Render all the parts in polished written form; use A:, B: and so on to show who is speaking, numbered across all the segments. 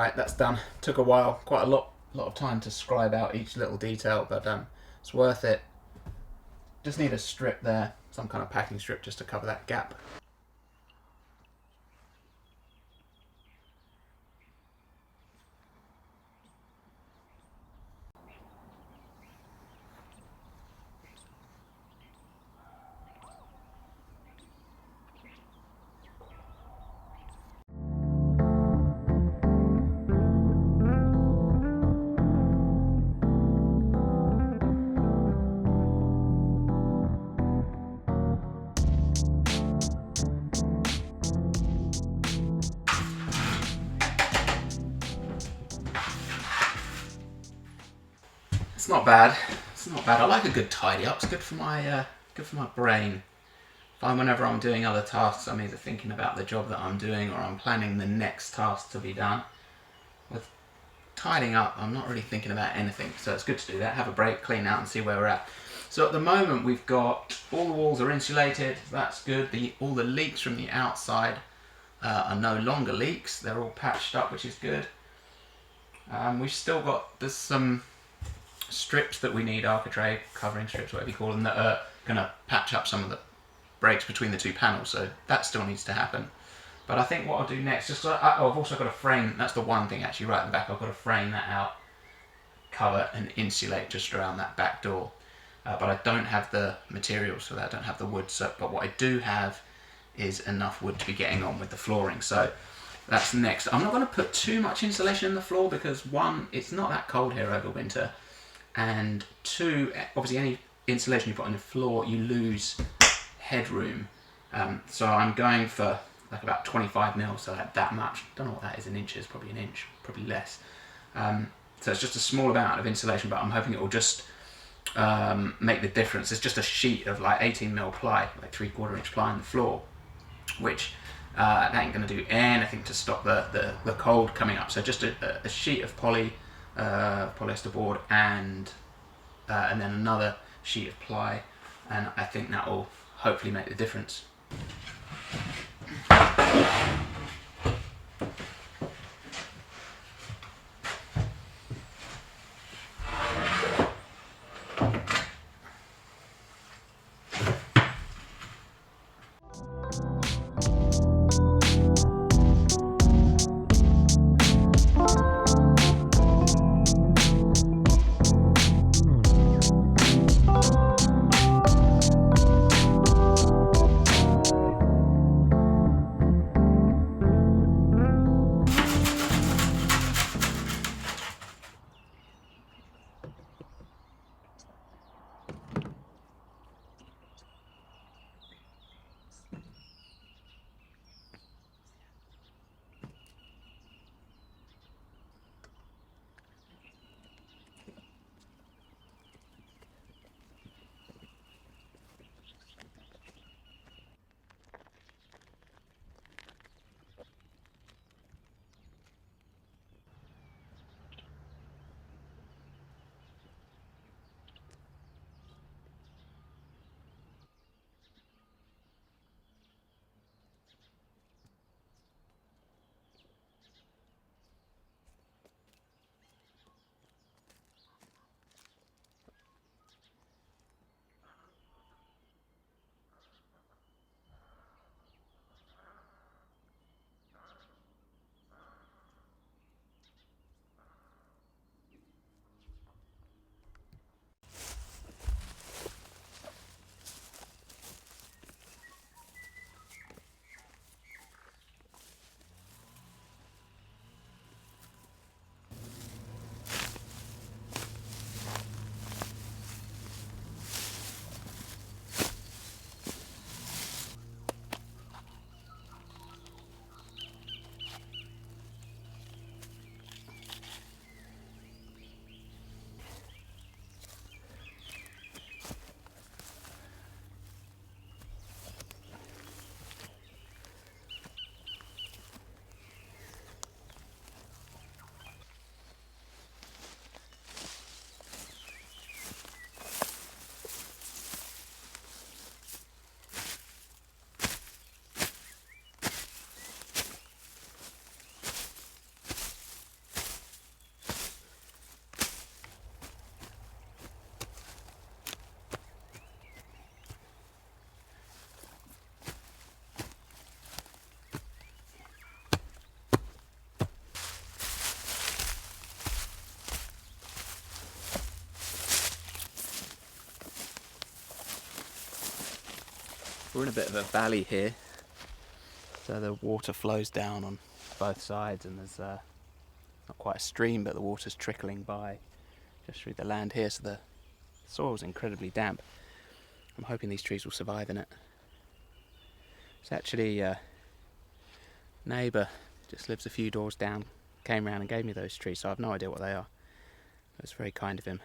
A: Right, that's done. Took a while, quite a lot of time to scribe out each little detail, but it's worth it. Just need a strip there, some kind of packing strip just to cover that gap. It's not bad. It's not bad. I like a good tidy up. It's good for my brain. Whenever I'm doing other tasks, I'm either thinking about the job that I'm doing or I'm planning the next task to be done. With tidying up, I'm not really thinking about anything, so it's good to do that. Have a break, clean out, and see where we're at. So at the moment, we've got all the walls are insulated. That's good. All the leaks from the outside are no longer leaks. They're all patched up, which is good. We've still got there's some strips that we need, architrave covering strips, whatever you call them, that are going to patch up some of the breaks between the two panels, so that still needs to happen. But I think what I'll do next, just I've also got a frame, that's the one thing actually right at the back, I've got to frame that out, cover and insulate just around that back door. But I don't have the materials for that, I don't have the wood, but what I do have is enough wood to be getting on with the flooring, so that's next. I'm not going to put too much insulation in the floor because one, it's not that cold here over winter, and two, obviously any insulation you put on the floor, you lose headroom. So I'm going for like about 25 mil, so that much. Don't know what that is in inches, probably an inch, probably less. So it's just a small amount of insulation, but I'm hoping it will just make the difference. It's just a sheet of like 18 mil ply, like 3/4 inch ply on the floor, which that ain't going to do anything to stop the cold coming up. So just a sheet of polyester board and then another sheet of ply, and I think that will hopefully make the difference. we're in a bit of a valley here, so the water flows down on both sides, and there's not quite a stream, but the water's trickling by just through the land here, so the soil's incredibly damp. I'm hoping these trees will survive in it. It's actually neighbour, just lives a few doors down, came round and gave me those trees, so I have no idea what they are. It was very kind of him.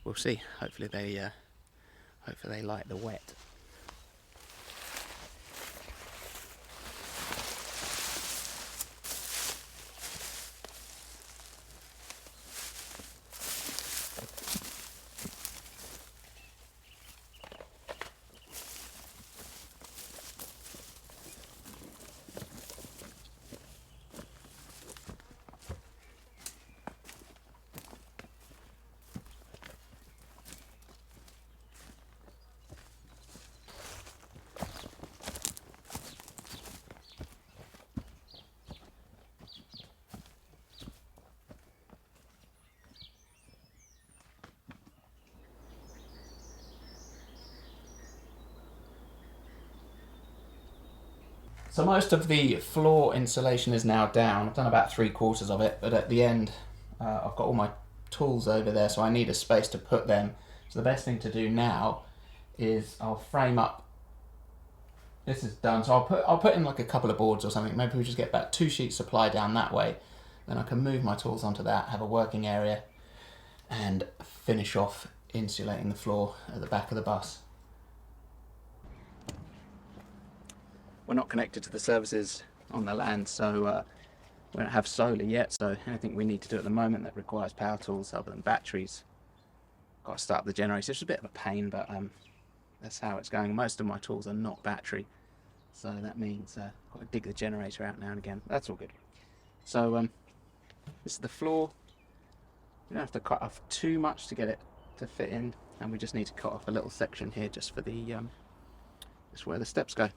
A: We'll see. Hopefully they like the wet. So most of the floor insulation is now down. I've done about 3/4 of it, but at the end I've got all my tools over there, so I need a space to put them. So the best thing to do now is I'll frame up. This is done, so I'll put in like a couple of boards or something. Maybe we just get about 2 sheets of ply down that way. Then I can move my tools onto that, have a working area, and finish off insulating the floor at the back of the bus. We're not connected to the services on the land, so we don't have solar yet, so anything we need to do at the moment that requires power tools other than batteries, got to start up the generator. It's a bit of a pain, but that's how it's going. Most of my tools are not battery, so that means I've got to dig the generator out now and again. That's all good. So this is the floor. You don't have to cut off too much to get it to fit in, and we just need to cut off a little section here just for the just where the steps go.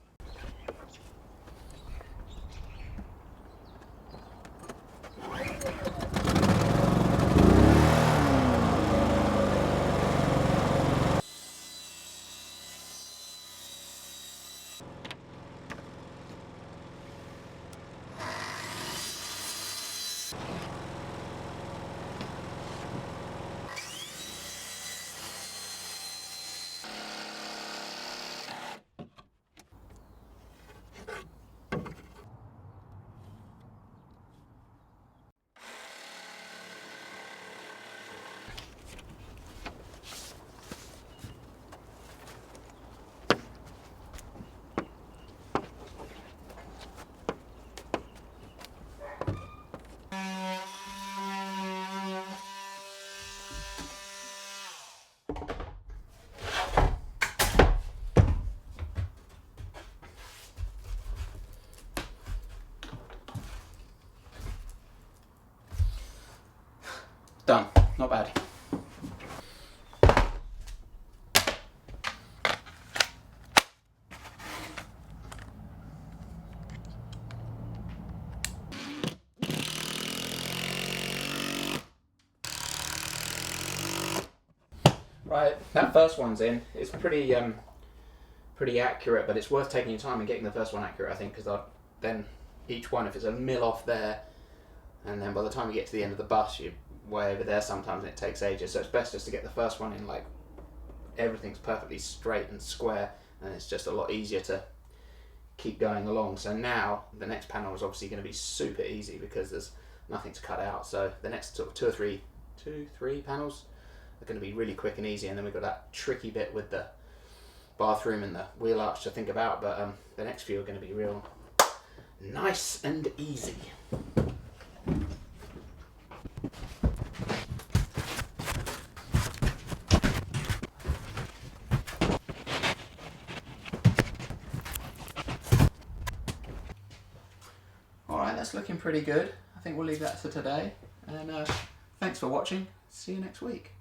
A: Done. Not bad. Right, that first one's in. It's pretty accurate, but it's worth taking your time and getting the first one accurate, I think, because then each one, if it's a mil off there, and then by the time you get to the end of the bus, you're way over there sometimes, and it takes ages. So it's best just to get the first one in, like everything's perfectly straight and square, and it's just a lot easier to keep going along. So now the next panel is obviously going to be super easy because there's nothing to cut out. So the next sort of two, three panels are going to be really quick and easy, and then we've got that tricky bit with the bathroom and the wheel arch to think about, but the next few are going to be real nice and easy. Alright, that's looking pretty good. I think we'll leave that for today, and thanks for watching. See you next week.